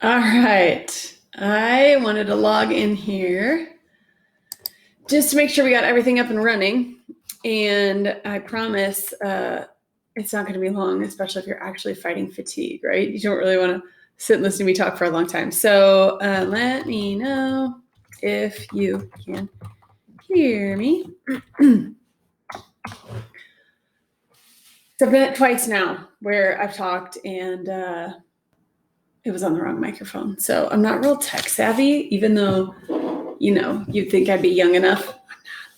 All right. I wanted to log in here just to make sure we got everything up and running. And I promise it's not going to be long, especially if you're actually fighting fatigue, right? You don't really want to sit and listen to me talk for a long time. So let me know if you can hear me. So I've done it twice now where I've talked and it was on the wrong microphone. So I'm not real tech savvy, even though, you'd think I'd be young enough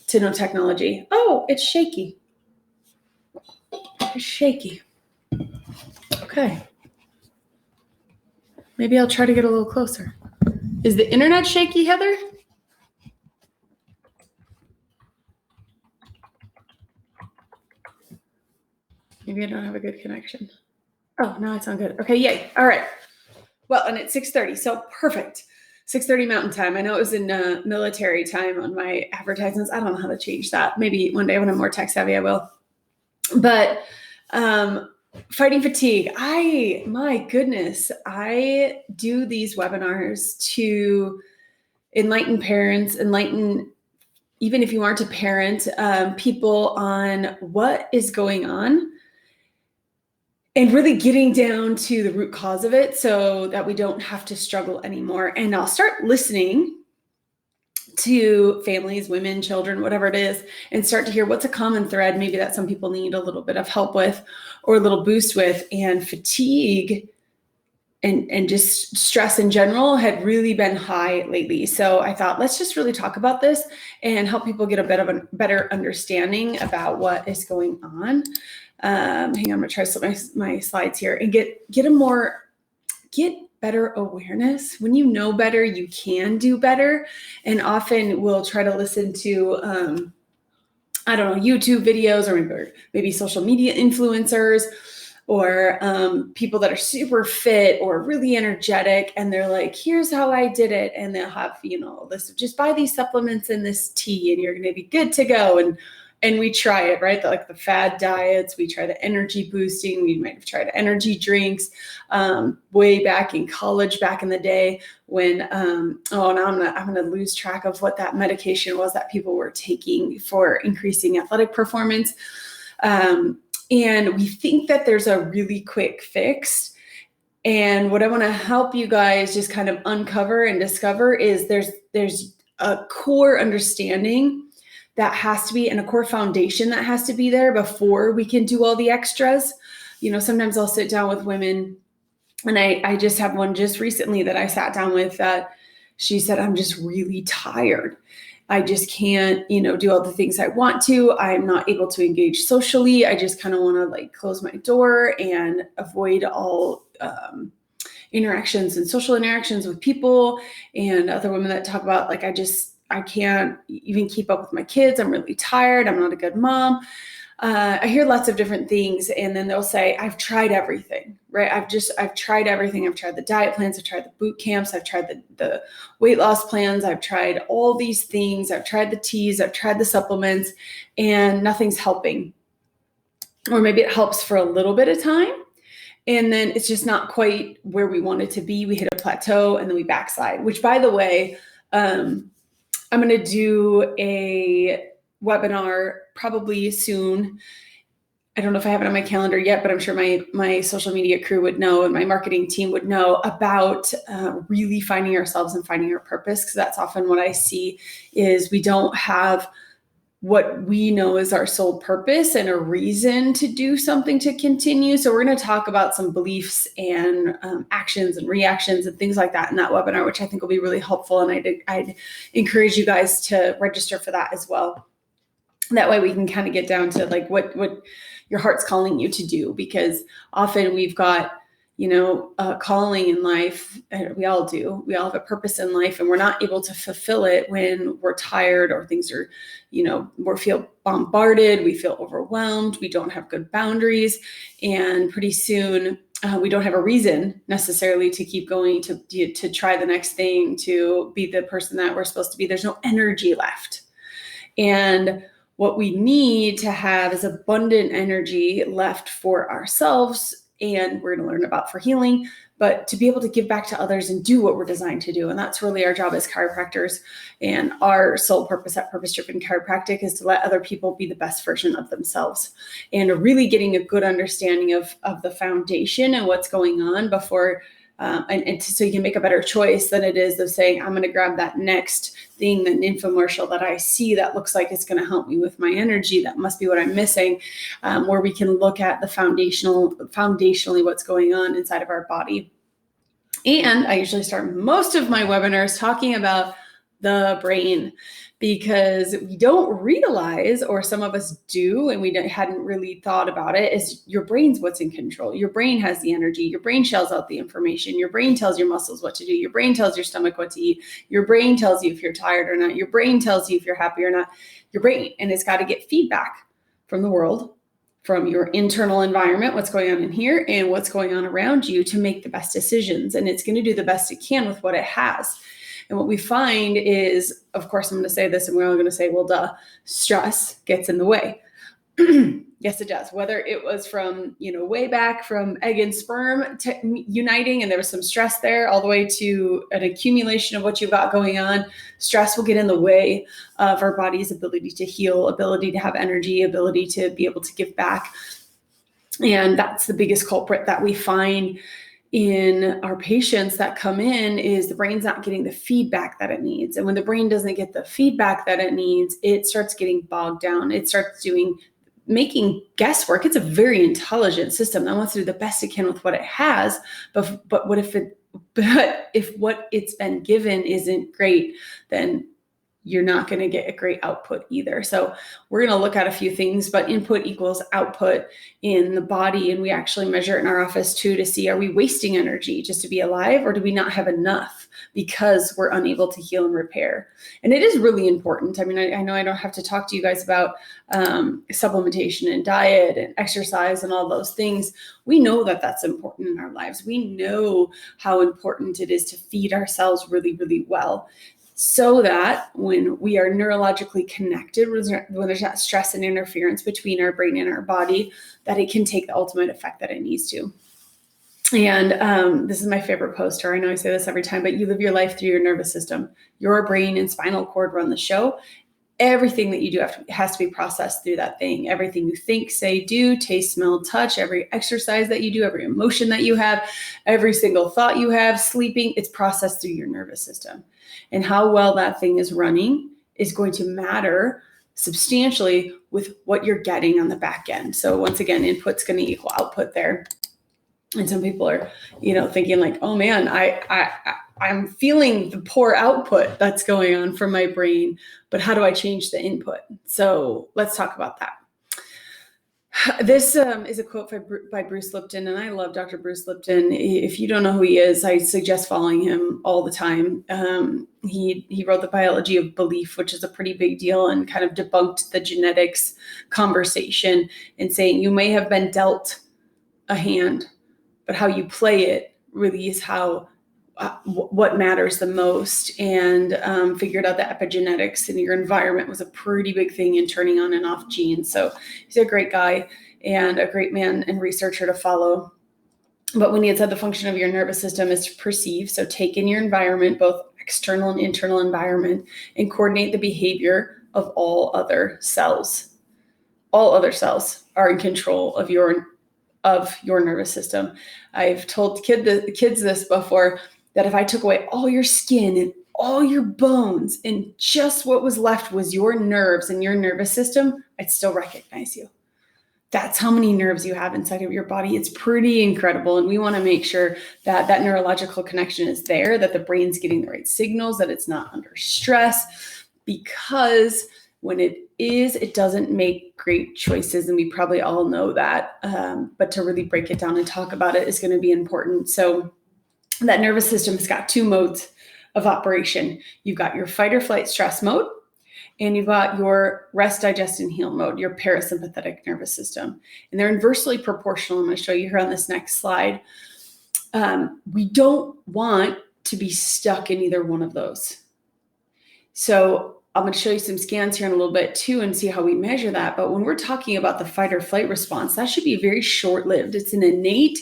to know technology. Oh, it's shaky. It's shaky. Okay. Maybe I'll try to get a little closer. Is the internet shaky, Heather? Maybe I don't have a good connection. Oh, now it's on good. Okay, yay. All right. Well, and it's 6:30, so perfect. 6:30 Mountain Time. I know it was in military time on my advertisements. I don't know how to change that. Maybe one day when I'm more tech savvy, I will. But fighting fatigue. My goodness, I do these webinars to enlighten parents, even if you aren't a parent, people on what is going on and really getting down to the root cause of it so that we don't have to struggle anymore. And I'll start listening to families, women, children, whatever it is, and start to hear what's a common thread, maybe that some people need a little bit of help with or a little boost with. And fatigue and just stress in general had really been high lately. So I thought, let's just really talk about this and help people get a bit of a better understanding about what is going on. Hang on, I'm gonna try to slip my slides here and get better awareness. When you know better, you can do better. And often we'll try to listen to, YouTube videos or maybe social media influencers or people that are super fit or really energetic. And they're like, here's how I did it. And they'll have, a list of just buy these supplements and this tea and you're going to be good to go. And we try it, right? Like the fad diets, we try the energy boosting. We might have tried energy drinks way back in college, back in the day when, now I'm gonna lose track of what that medication was that people were taking for increasing athletic performance. And we think that there's a really quick fix. And what I want to help you guys just kind of uncover and discover is there's a core understanding that has to be, and a core foundation that has to be there before we can do all the extras. Sometimes I'll sit down with women, and I just have one just recently that I sat down with that she said, I'm just really tired. I just can't, do all the things I want to. I'm not able to engage socially. I just kind of want to close my door and avoid all interactions and social interactions with people. And other women that talk about I can't even keep up with my kids. I'm really tired. I'm not a good mom. I hear lots of different things. And then they'll say, I've tried everything, right? I've tried everything. I've tried the diet plans. I've tried the boot camps. I've tried the weight loss plans. I've tried all these things. I've tried the teas. I've tried the supplements and nothing's helping. Or maybe it helps for a little bit of time. And then it's just not quite where we want it to be. We hit a plateau and then we backslide, which by the way, I'm going to do a webinar probably soon. I don't know if I have it on my calendar yet, but I'm sure my social media crew would know and my marketing team would know about really finding ourselves and finding our purpose. Because that's often what I see is we don't have what we know is our sole purpose and a reason to do something to continue. So we're going to talk about some beliefs and actions and reactions and things like that in that webinar, which I think will be really helpful. And I'd encourage you guys to register for that as well. That way we can kind of get down to what your heart's calling you to do, because often we've got, a calling in life. We all do. We all have a purpose in life and we're not able to fulfill it when we're tired or things are, we feel bombarded. We feel overwhelmed. We don't have good boundaries. And pretty soon we don't have a reason necessarily to keep going, to try the next thing, to be the person that we're supposed to be. There's no energy left. And what we need to have is abundant energy left for ourselves and we're going to learn about for healing, but to be able to give back to others and do what we're designed to do. And that's really our job as chiropractors. And our sole purpose at Purpose Driven Chiropractic is to let other people be the best version of themselves, and really getting a good understanding of the foundation and what's going on before so you can make a better choice than it is of saying, I'm going to grab that next thing, an infomercial that I see that looks like it's going to help me with my energy. That must be what I'm missing. Where we can look at the foundationally what's going on inside of our body. And I usually start most of my webinars talking about the brain, because we don't realize, or some of us do, and we hadn't really thought about it, is your brain's what's in control. Your brain has the energy. Your brain shells out the information. Your brain tells your muscles what to do. Your brain tells your stomach what to eat. Your brain tells you if you're tired or not. Your brain tells you if you're happy or not. Your brain, and it's got to get feedback from the world, from your internal environment, what's going on in here and what's going on around you, to make the best decisions. And it's going to do the best it can with what it has. And what we find is, of course, I'm going to say this and we're all going to say, well, duh, stress gets in the way. Yes, it does. Whether it was from, way back from egg and sperm uniting, and there was some stress there, all the way to an accumulation of what you've got going on, stress will get in the way of our body's ability to heal, ability to have energy, ability to be able to give back. And that's the biggest culprit that we find in our patients that come in, is the brain's not getting the feedback that it needs. And when the brain doesn't get the feedback that it needs, it starts getting bogged down. It starts making guesswork. It's a very intelligent system that wants to do the best it can with what it has. But if what it's been given isn't great, then you're not going to get a great output either. So we're going to look at a few things, but input equals output in the body. And we actually measure it in our office too, to see, are we wasting energy just to be alive, or do we not have enough because we're unable to heal and repair? And it is really important. I mean, I know I don't have to talk to you guys about supplementation and diet and exercise and all those things. We know that that's important in our lives. We know how important it is to feed ourselves really, really well, so that when we are neurologically connected, when there's not stress and interference between our brain and our body, that it can take the ultimate effect that it needs to. And this is my favorite poster. I know I say this every time, but you live your life through your nervous system. Your brain and spinal cord run the show. Everything that you do has to be processed through that thing. Everything you think, say, do, taste, smell, touch, every exercise that you do, every emotion that you have, every single thought you have, sleeping, it's processed through your nervous system. And how well that thing is running is going to matter substantially with what you're getting on the back end. So once again, input's going to equal output there. And some people are, thinking like, oh man, I'm feeling the poor output that's going on from my brain, but how do I change the input? So let's talk about that. This is a quote by Bruce Lipton, and I love Dr. Bruce Lipton. If you don't know who he is, I suggest following him all the time. He wrote The Biology of Belief, which is a pretty big deal, and kind of debunked the genetics conversation and saying you may have been dealt a hand, but how you play it really is what matters the most, and figured out that epigenetics in your environment was a pretty big thing in turning on and off genes. So he's a great guy and a great man and researcher to follow. But when he had said the function of your nervous system is to perceive, so take in your environment, both external and internal environment, and coordinate the behavior of all other cells. All other cells are in control of your nervous system. I've told kids this before, that if I took away all your skin and all your bones and just what was left was your nerves and your nervous system, I'd still recognize you. That's how many nerves you have inside of your body. It's pretty incredible. And we want to make sure that that neurological connection is there, that the brain's getting the right signals, that it's not under stress, because when it is, it doesn't make great choices. And we probably all know that. But to really break it down and talk about it is going to be important. So that nervous system has got two modes of operation. You've got your fight or flight stress mode, and you've got your rest, digest, and heal mode, your parasympathetic nervous system. And they're inversely proportional. I'm going to show you here on this next slide. We don't want to be stuck in either one of those. So I'm going to show you some scans here in a little bit too and see how we measure that. But when we're talking about the fight or flight response, that should be very short-lived. It's an innate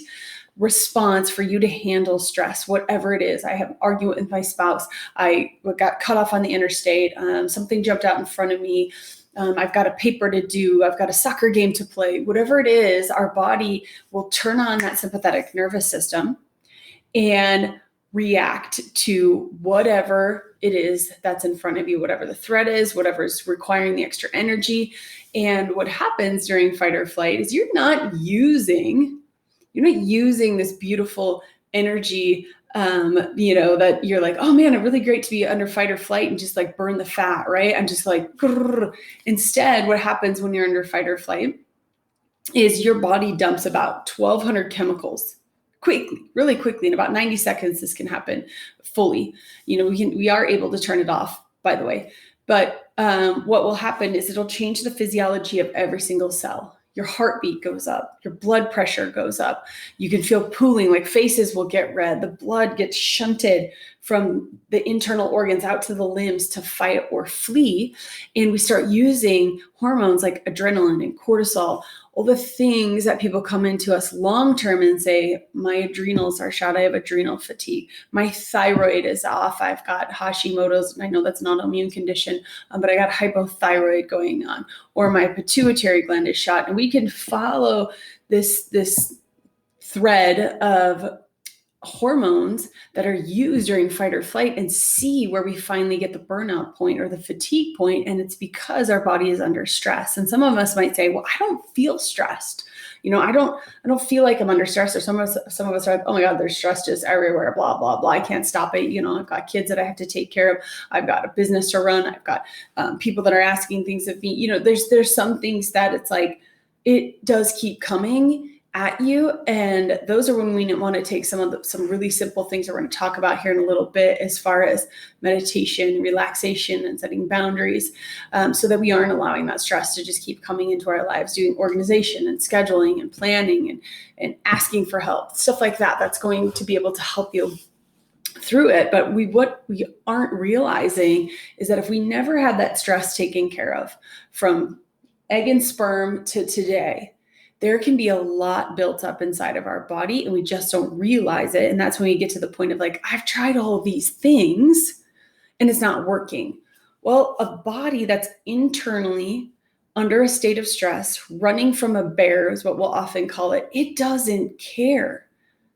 response for you to handle stress, whatever it is. I have an argument with my spouse. I got cut off on the interstate. Something jumped out in front of me. I've got a paper to do. I've got a soccer game to play. Whatever it is, our body will turn on that sympathetic nervous system and react to whatever it is that's in front of you, whatever the threat is, whatever is requiring the extra energy. And what happens during fight or flight is you're not using this beautiful energy, that you're like, oh man, it's really great to be under fight or flight and just like burn the fat, right? I'm just like, grrr. Instead, what happens when you're under fight or flight is your body dumps about 1,200 chemicals really quickly. In about 90 seconds, this can happen fully. We are able to turn it off, by the way. But what will happen is it'll change the physiology of every single cell. Your heartbeat goes up, your blood pressure goes up. You can feel pooling, like faces will get red. The blood gets shunted from the internal organs out to the limbs to fight or flee. And we start using hormones like adrenaline and cortisol, all the things that people come into us long-term and say, my adrenals are shot. I have adrenal fatigue. My thyroid is off. I've got Hashimoto's. And I know that's not an immune condition, but I got hypothyroid going on, or my pituitary gland is shot. And we can follow this thread of hormones that are used during fight or flight and see where we finally get the burnout point or the fatigue point. And it's because our body is under stress. And some of us might say, well, I don't feel stressed. I don't feel like I'm under stress. Or some of us are like, oh my God, there's stress just everywhere, blah, blah, blah. I can't stop it. I've got kids that I have to take care of. I've got a business to run. I've got people that are asking things of me. There's some things that it's like, it does keep coming at you. And those are when we want to take some really simple things that we're going to talk about here in a little bit, as far as meditation, relaxation, and setting boundaries, so that we aren't allowing that stress to just keep coming into our lives, doing organization and scheduling and planning and asking for help, stuff like that. That's going to be able to help you through it. But what we aren't realizing is that if we never had that stress taken care of from egg and sperm to today, there can be a lot built up inside of our body and we just don't realize it. And that's when we get to the point of like, I've tried all of these things and it's not working. Well, a body that's internally under a state of stress, running from a bear is what we'll often call it. It doesn't care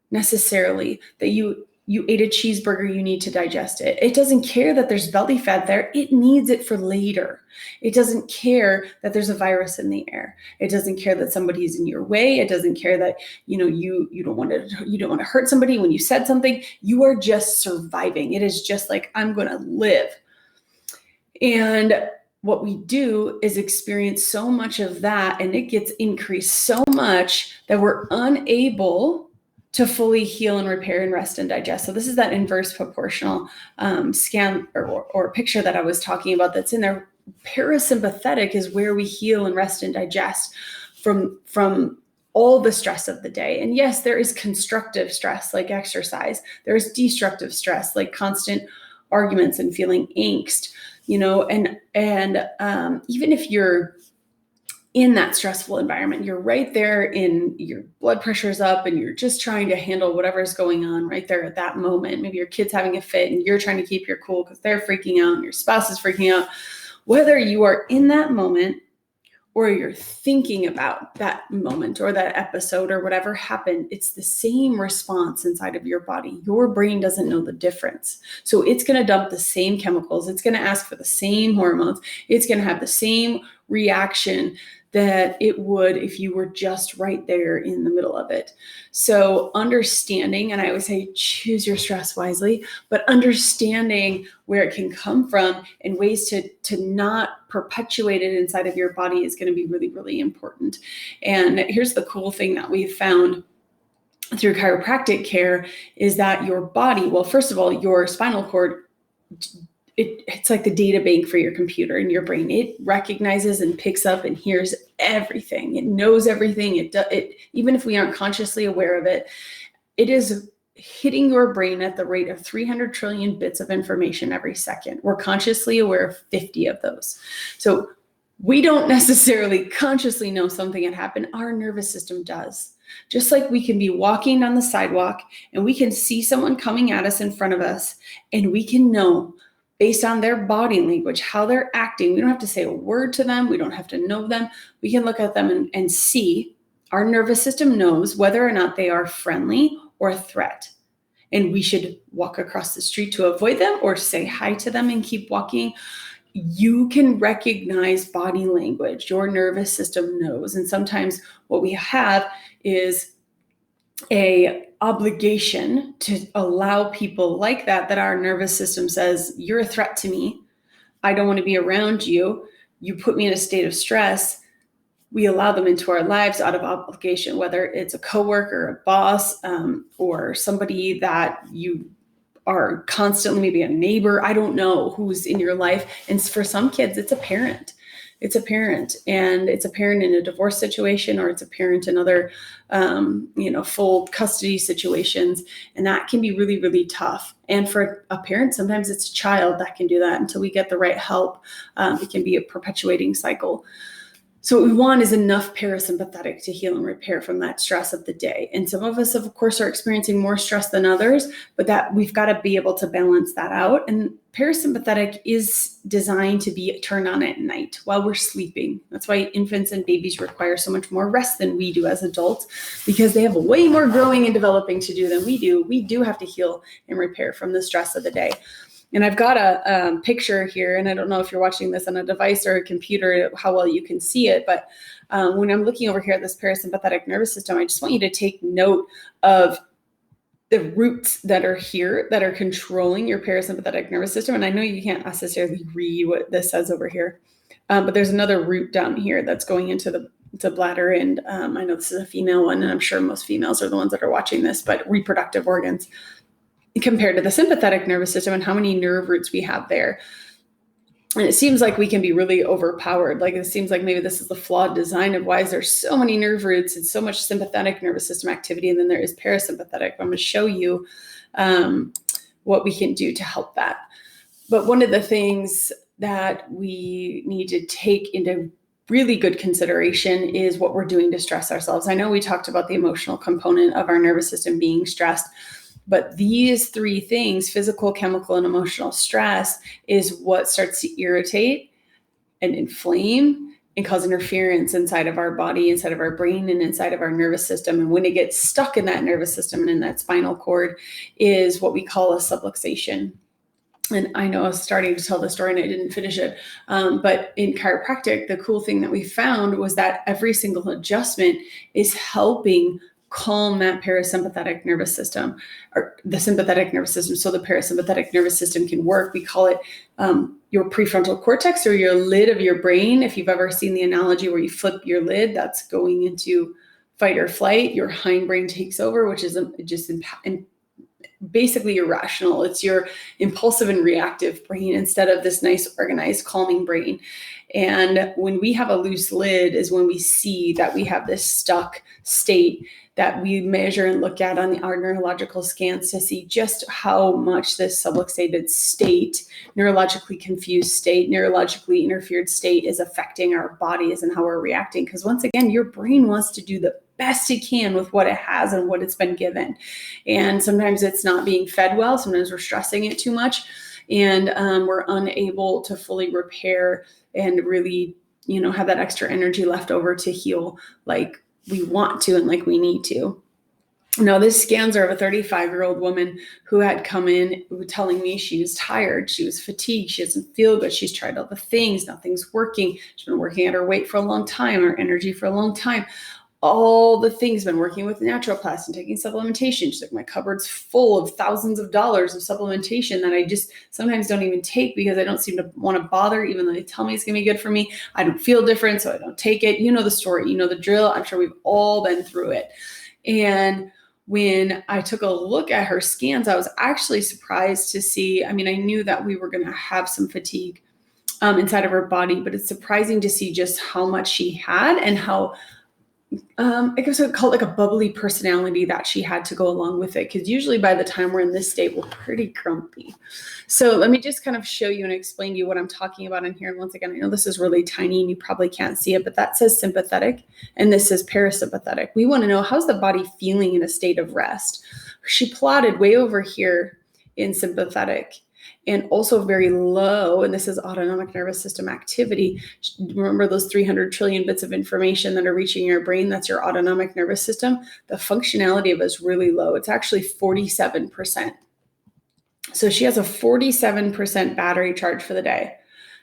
necessarily that you ate a cheeseburger, you need to digest it. It doesn't care that there's belly fat there. It needs it for later. It doesn't care that there's a virus in the air. It doesn't care that somebody's in your way. It doesn't care that, you don't want to hurt somebody when you said something. You are just surviving. It is just like, I'm going to live. And what we do is experience so much of that, and it gets increased so much that we're unable to fully heal and repair and rest and digest. So this is that inverse proportional scan or picture that I was talking about that's in there. Parasympathetic is where we heal and rest and digest from all the stress of the day. And yes, there is constructive stress like exercise. There is destructive stress like constant arguments and feeling angst, and even if you're in that stressful environment, you're right there in your blood pressure's up and you're just trying to handle whatever's going on right there at that moment. Maybe your kid's having a fit and you're trying to keep your cool because they're freaking out and your spouse is freaking out. Whether you are in that moment or you're thinking about that moment or that episode or whatever happened, it's the same response inside of your body. Your brain doesn't know the difference. So it's going to dump the same chemicals. It's going to ask for the same hormones. It's going to have the same reaction that it would if you were just right there in the middle of it. So understanding, and I always say choose your stress wisely, but understanding where it can come from and ways to not perpetuate it inside of your body is going to be really, really important. And here's the cool thing that we've found through chiropractic care is that your body, well, first of all, your spinal cord, it's like the data bank for your computer and your brain. It recognizes and picks up and hears everything. It knows everything. It even if we aren't consciously aware of it, it is hitting your brain at the rate of 300 trillion bits of information every second. We're consciously aware of 50 of those. So we don't necessarily consciously know something had happened. Our nervous system does. Just like we can be walking down the sidewalk and we can see someone coming at us in front of us, and we can know based on their body language, how they're acting. We don't have to say a word to them. We don't have to know them. We can look at them and see. Our nervous system knows whether or not they are friendly or a threat. And we should walk across the street to avoid them or say hi to them and keep walking. You can recognize body language. Your nervous system knows. And sometimes what we have is a obligation to allow people like that our nervous system says, you're a threat to me. I don't want to be around you. You put me in a state of stress. We allow them into our lives out of obligation, whether it's a coworker, a boss, or somebody that you are constantly, maybe a neighbor. I don't know who's in your life. And for some kids, it's a parent. It's a parent, and it's a parent in a divorce situation, or it's a parent in other, full custody situations. And that can be really, really tough. And for a parent, sometimes it's a child that can do that until we get the right help. It can be a perpetuating cycle. So what we want is enough parasympathetic to heal and repair from that stress of the day. And some of us, of course, are experiencing more stress than others, but that we've got to be able to balance that out. And parasympathetic is designed to be turned on at night while we're sleeping. That's why infants and babies require so much more rest than we do as adults, because they have way more growing and developing to do than we do. We do have to heal and repair from the stress of the day. And I've got a picture here, and I don't know if you're watching this on a device or a computer, how well you can see it. But when I'm looking over here at this parasympathetic nervous system, I just want you to take note of the roots that are here that are controlling your parasympathetic nervous system. And I know you can't necessarily read what this says over here, but there's another root down here that's going into the bladder. And I know this is a female one, and I'm sure most females are the ones that are watching this, but reproductive organs, compared to the sympathetic nervous system and how many nerve roots we have there. And it seems like we can be really overpowered. Like it seems like maybe this is the flawed design of why is there so many nerve roots and so much sympathetic nervous system activity, and then there is parasympathetic. I'm going to show you what we can do to help that. But one of the things that we need to take into really good consideration is what we're doing to stress ourselves. I know we talked about the emotional component of our nervous system being stressed, but these three things, physical, chemical, and emotional stress, is what starts to irritate and inflame and cause interference inside of our body, inside of our brain, and inside of our nervous system. And when it gets stuck in that nervous system and in that spinal cord is what we call a subluxation. And I know I was starting to tell the story and I didn't finish it. But in chiropractic, the cool thing that we found was that every single adjustment is helping calm that parasympathetic nervous system, or the sympathetic nervous system, so the parasympathetic nervous system can work. We call it your prefrontal cortex, or your lid of your brain. If you've ever seen the analogy where you flip your lid, that's going into fight or flight. Your hindbrain takes over, which is basically irrational. It's your impulsive and reactive brain instead of this nice, organized, calming brain. And when we have a loose lid is when we see that we have this stuck state that we measure and look at on our neurological scans to see just how much this subluxated state, neurologically confused state, neurologically interfered state is affecting our bodies and how we're reacting. Because once again, your brain wants to do the best it can with what it has and what it's been given. And sometimes it's not being fed well. Sometimes we're stressing it too much, and we're unable to fully repair and really, have that extra energy left over to heal like we want to and like we need to. Now, this scans are of a 35-year-old woman who had come in telling me she was tired, she was fatigued, she doesn't feel good, she's tried all the things, nothing's working. She's been working at her weight for a long time, her energy for a long time. All the things, been working with naturopaths and taking supplementation. She's like, my cupboard's full of thousands of dollars of supplementation that I just sometimes don't even take because I don't seem to want to bother, even though they tell me it's going to be good for me. I don't feel different, so I don't take it. You know the story, you know the drill. I'm sure we've all been through it. And when I took a look at her scans, I was actually surprised to see, I knew that we were going to have some fatigue inside of her body, but it's surprising to see just how much she had and how I guess I would call it like a bubbly personality that she had to go along with it. Because usually by the time we're in this state, we're pretty grumpy. So let me just kind of show you and explain to you what I'm talking about in here. And once again, I know this is really tiny and you probably can't see it, but that says sympathetic and this is parasympathetic. We want to know, how's the body feeling in a state of rest? She plotted way over here in sympathetic and also very low, and this is autonomic nervous system activity. Remember those 300 trillion bits of information that are reaching your brain? That's your autonomic nervous system. The functionality of it is really low. It's actually 47%. So she has a 47% battery charge for the day,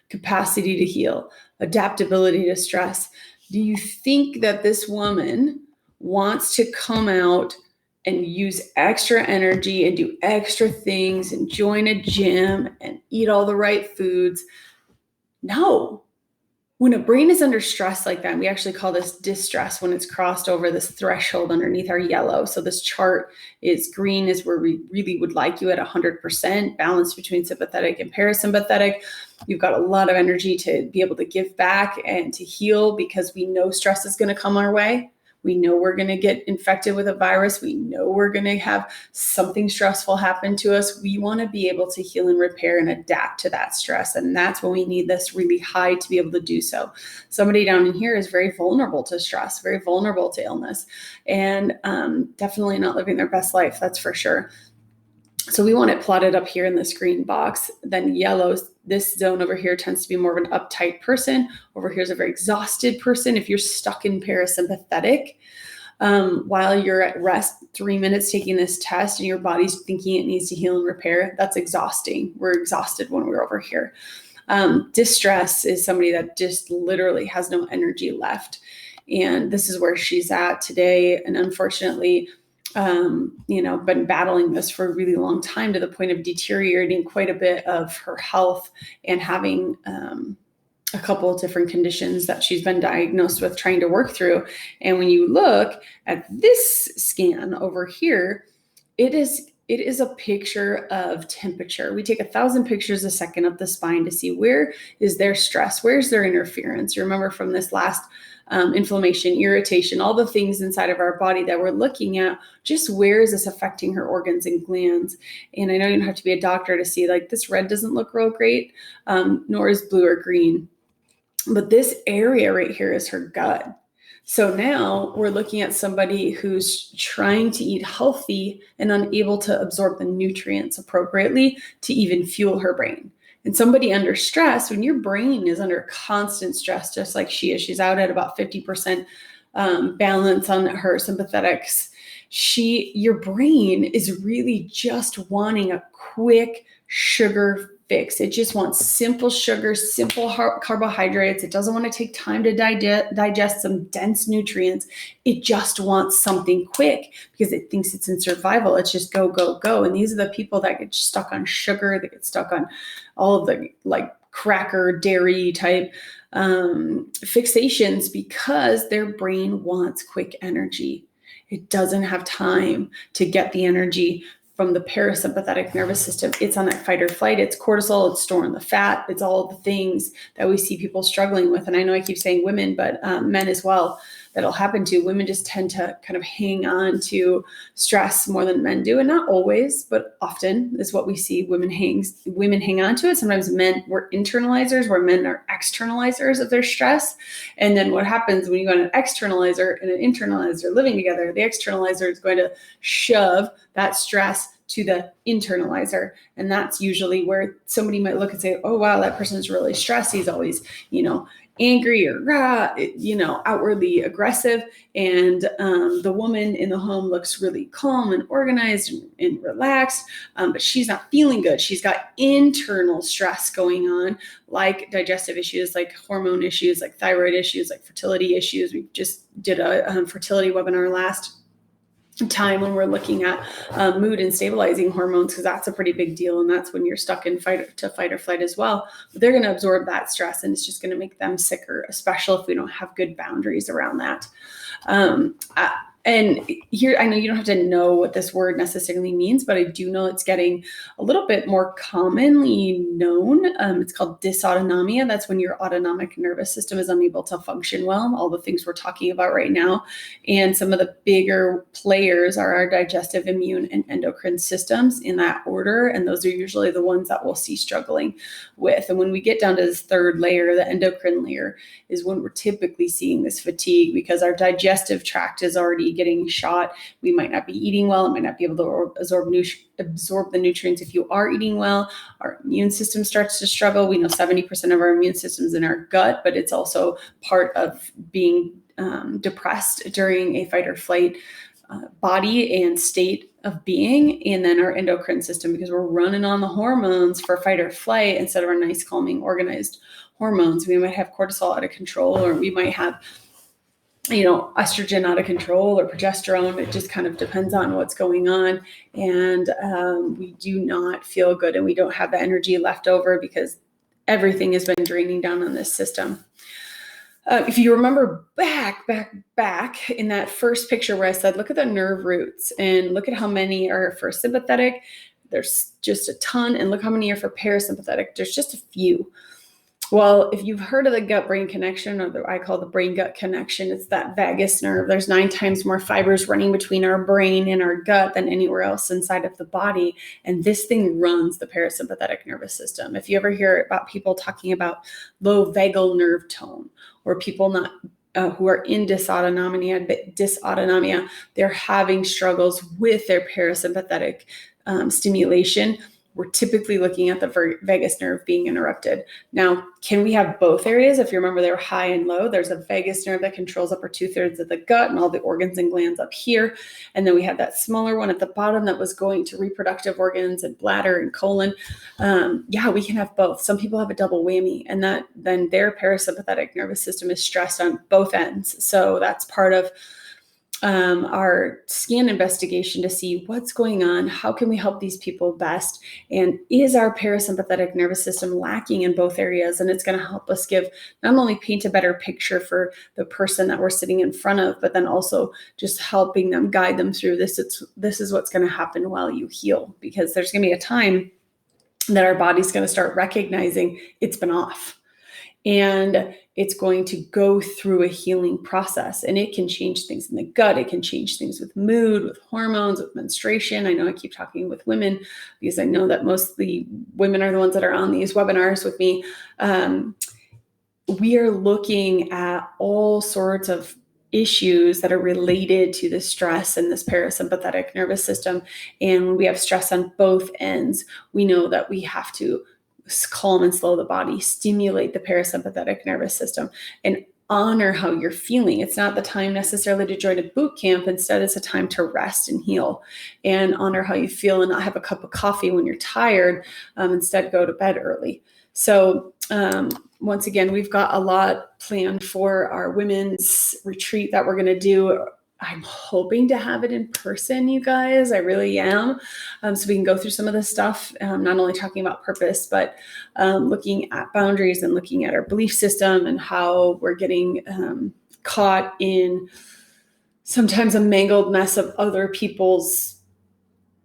capacity to heal, adaptability to stress. Do you think that this woman wants to come out and use extra energy and do extra things and join a gym and eat all the right foods? No. When a brain is under stress like that, we actually call this distress when it's crossed over this threshold underneath our yellow. So this chart is green is where we really would like you at 100%, balance between sympathetic and parasympathetic. You've got a lot of energy to be able to give back and to heal because we know stress is going to come our way. We know we're going to get infected with a virus. We know we're going to have something stressful happen to us. We want to be able to heal and repair and adapt to that stress. And that's when we need this really high to be able to do so. Somebody down in here is very vulnerable to stress, very vulnerable to illness, and definitely not living their best life. That's for sure. So we want it plotted up here in this green box. Then yellows, this zone over here tends to be more of an uptight person. Over here is a very exhausted person. If you're stuck in parasympathetic, while you're at rest 3 minutes taking this test and your body's thinking it needs to heal and repair, that's exhausting. We're exhausted when we're over here. Distress is somebody that just literally has no energy left. And this is where she's at today. And unfortunately, been battling this for a really long time to the point of deteriorating quite a bit of her health and having a couple of different conditions that she's been diagnosed with trying to work through. And when you look at this scan over here, it is a picture of temperature. We take 1,000 pictures a second up the spine to see where is their stress, where's their interference. You remember from this last inflammation, irritation, all the things inside of our body that we're looking at, just where is this affecting her organs and glands? And I know you don't have to be a doctor to see, like, this red doesn't look real great, nor is blue or green. But this area right here is her gut. So now we're looking at somebody who's trying to eat healthy and unable to absorb the nutrients appropriately to even fuel her brain. And somebody under stress, when your brain is under constant stress, just like she is, she's out at about 50% balance on her sympathetics. Your brain is really just wanting a quick sugar fix. It just wants simple sugar, simple carbohydrates. It doesn't want to take time to digest some dense nutrients. It just wants something quick because it thinks it's in survival. It's just go, go, go. And these are the people that get stuck on sugar, that get stuck on all of the like cracker, dairy type fixations because their brain wants quick energy. It doesn't have time to get the energy from the parasympathetic nervous system. It's on that fight or flight. It's cortisol. It's storing the fat. It's all the things that we see people struggling with. And I know I keep saying women, but men as well, that'll happen to. Women just tend to kind of hang on to stress more than men do. And not always, but often is what we see. Women hang on to it. Sometimes we're internalizers, where men are externalizers of their stress. And then what happens when you got an externalizer and an internalizer living together, the externalizer is going to shove that stress to the internalizer. And that's usually where somebody might look and say, oh, wow, that person's really stressed. He's always, angry or outwardly aggressive. And the woman in the home looks really calm and organized and relaxed, but she's not feeling good. She's got internal stress going on, like digestive issues, like hormone issues, like thyroid issues, like fertility issues. We just did a fertility webinar last time when we're looking at mood and stabilizing hormones, because that's a pretty big deal. And that's when you're stuck in fight or flight as well. But they're going to absorb that stress, and it's just going to make them sicker, especially if we don't have good boundaries around that. And here, I know you don't have to know what this word necessarily means, but I do know it's getting a little bit more commonly known. It's called dysautonomia. That's when your autonomic nervous system is unable to function well, all the things we're talking about right now. And some of the bigger players are our digestive, immune, and endocrine systems in that order. And those are usually the ones that we'll see struggling with. And when we get down to this third layer, the endocrine layer, is when we're typically seeing this fatigue because our digestive tract is already getting shot. We might not be eating well. It might not be able to absorb the nutrients if you are eating well. Our immune system starts to struggle. We know 70% of our immune system is in our gut, but it's also part of being depressed during a fight or flight body and state of being. And then our endocrine system, because we're running on the hormones for fight or flight instead of our nice, calming, organized hormones. We might have cortisol out of control, or we might have estrogen out of control or progesterone. It just kind of depends on what's going on. And we do not feel good, and we don't have the energy left over because everything has been draining down on this system. If you remember back in that first picture where I said, look at the nerve roots and look at how many are for sympathetic. There's just a ton. And look how many are for parasympathetic. There's just a few. Well, if you've heard of the gut-brain connection, or I call the brain-gut connection, it's that vagus nerve. There's 9 times more fibers running between our brain and our gut than anywhere else inside of the body. And this thing runs the parasympathetic nervous system. If you ever hear about people talking about low vagal nerve tone, or people not who are in dysautonomia, they're having struggles with their parasympathetic stimulation. We're typically looking at the vagus nerve being interrupted. Now, can we have both areas? If you remember, they're high and low. There's a vagus nerve that controls upper 2/3 of the gut and all the organs and glands up here. And then we have that smaller one at the bottom that was going to reproductive organs and bladder and colon. We can have both. Some people have a double whammy, and that then their parasympathetic nervous system is stressed on both ends. So that's part of our scan investigation to see what's going on, how can we help these people best, and is our parasympathetic nervous system lacking in both areas? And it's going to help us not only paint a better picture for the person that we're sitting in front of, but then also just helping them, guide them through this. This is what's going to happen while you heal, because there's going to be a time that our body's going to start recognizing it's been off. And it's going to go through a healing process, and it can change things in the gut. It can change things with mood, with hormones, with menstruation. I know I keep talking with women because I know that mostly women are the ones that are on these webinars with me. We are looking at all sorts of issues that are related to the stress and this parasympathetic nervous system. And when we have stress on both ends, we know that we have to calm and slow the body, stimulate the parasympathetic nervous system, and honor how you're feeling. It's not the time necessarily to join a boot camp. Instead, it's a time to rest and heal and honor how you feel, and not have a cup of coffee when you're tired. Instead, go to bed early. So once again, we've got a lot planned for our women's retreat that we're going to do. I'm hoping to have it in person, you guys. I really am. So we can go through some of this stuff, not only talking about purpose, but looking at boundaries and looking at our belief system and how we're getting caught in sometimes a mangled mess of other people's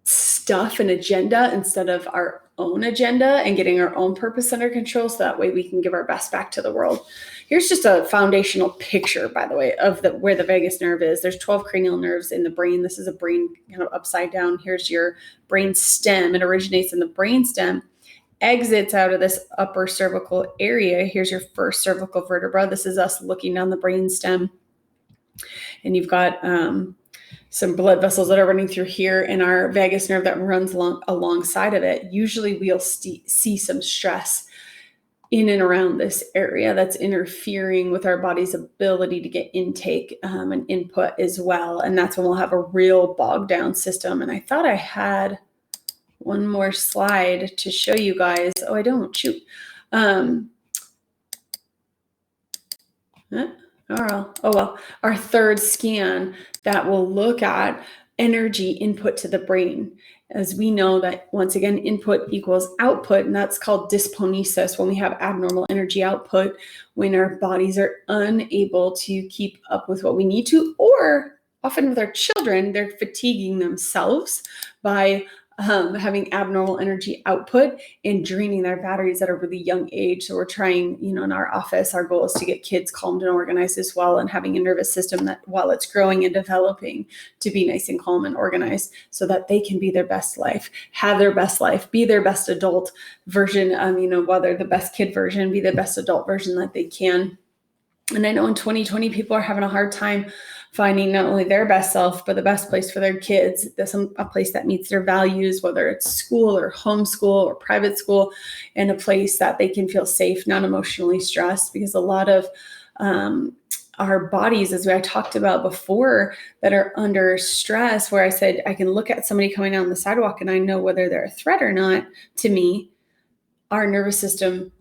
stuff and agenda instead of our own agenda, and getting our own purpose under control, so that way we can give our best back to the world. Here's just a foundational picture, by the way, of where the vagus nerve is. There's 12 cranial nerves in the brain. This is a brain kind of upside down. Here's your brain stem. It originates in the brain stem, exits out of this upper cervical area. Here's your first cervical vertebra. This is us looking down the brain stem. And you've got some blood vessels that are running through here, and our vagus nerve that runs alongside of it. Usually we'll see some stress in and around this area that's interfering with our body's ability to get intake and input as well. And that's when we'll have a real bogged down system. And I thought I had one more slide to show you guys. Oh, I don't. Shoot. Oh well, our third scan that will look at energy input to the brain, as we know that once again, input equals output, and that's called dysponesis, when we have abnormal energy output, when our bodies are unable to keep up with what we need to, or often with our children, they're fatiguing themselves by having abnormal energy output and draining their batteries at a really young age. So we're trying, in our office, our goal is to get kids calmed and organized as well, and having a nervous system that while it's growing and developing to be nice and calm and organized so that they can be their best life, have their best life, be their best adult version, while they're the best kid version, be the best adult version that they can. And I know in 2020, people are having a hard time finding not only their best self, but the best place for their kids, a place that meets their values, whether it's school or homeschool or private school, and a place that they can feel safe, not emotionally stressed, because a lot of our bodies, as I talked about before, that are under stress, where I said, I can look at somebody coming down the sidewalk and I know whether they're a threat or not to me. Our nervous system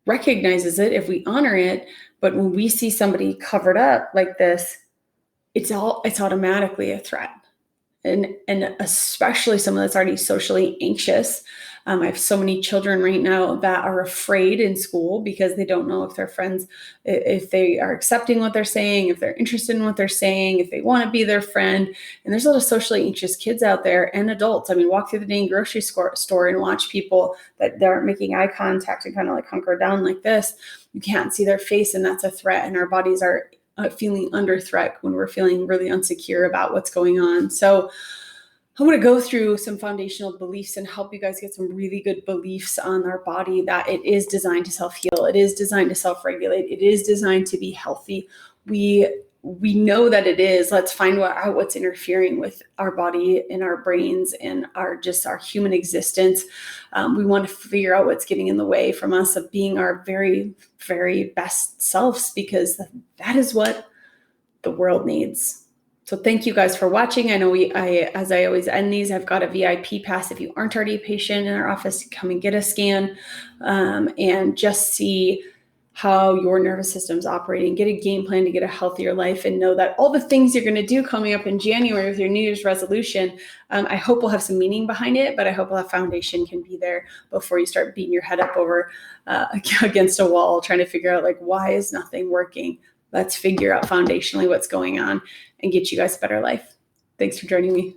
recognizes it if we honor it. But when we see somebody covered up like this, it's automatically a threat. And especially someone that's already socially anxious. I have so many children right now that are afraid in school because they don't know if their friends, if they are accepting what they're saying, if they're interested in what they're saying, if they want to be their friend. And there's a lot of socially anxious kids out there and adults. I mean, walk through the dang grocery store and watch people that aren't making eye contact and kind of like hunker down like this. You can't see their face, and that's a threat. And our bodies are feeling under threat when we're feeling really insecure about what's going on. So I want to go through some foundational beliefs and help you guys get some really good beliefs on our body, that it is designed to self-heal. It is designed to self-regulate. It is designed to be healthy. We know that it is. Let's find out what's interfering with our body and our brains and our human existence. We want to figure out what's getting in the way from us of being our very, very best selves, because that is what the world needs. So thank you guys for watching. I know as I always end these, I've got a VIP pass. If you aren't already a patient in our office, come and get a scan and just see how your nervous system's operating, get a game plan to get a healthier life, and know that all the things you're going to do coming up in January with your New Year's resolution, I hope will have some meaning behind it, but I hope a foundation can be there before you start beating your head up over against a wall, trying to figure out why is nothing working? Let's figure out foundationally what's going on and get you guys a better life. Thanks for joining me.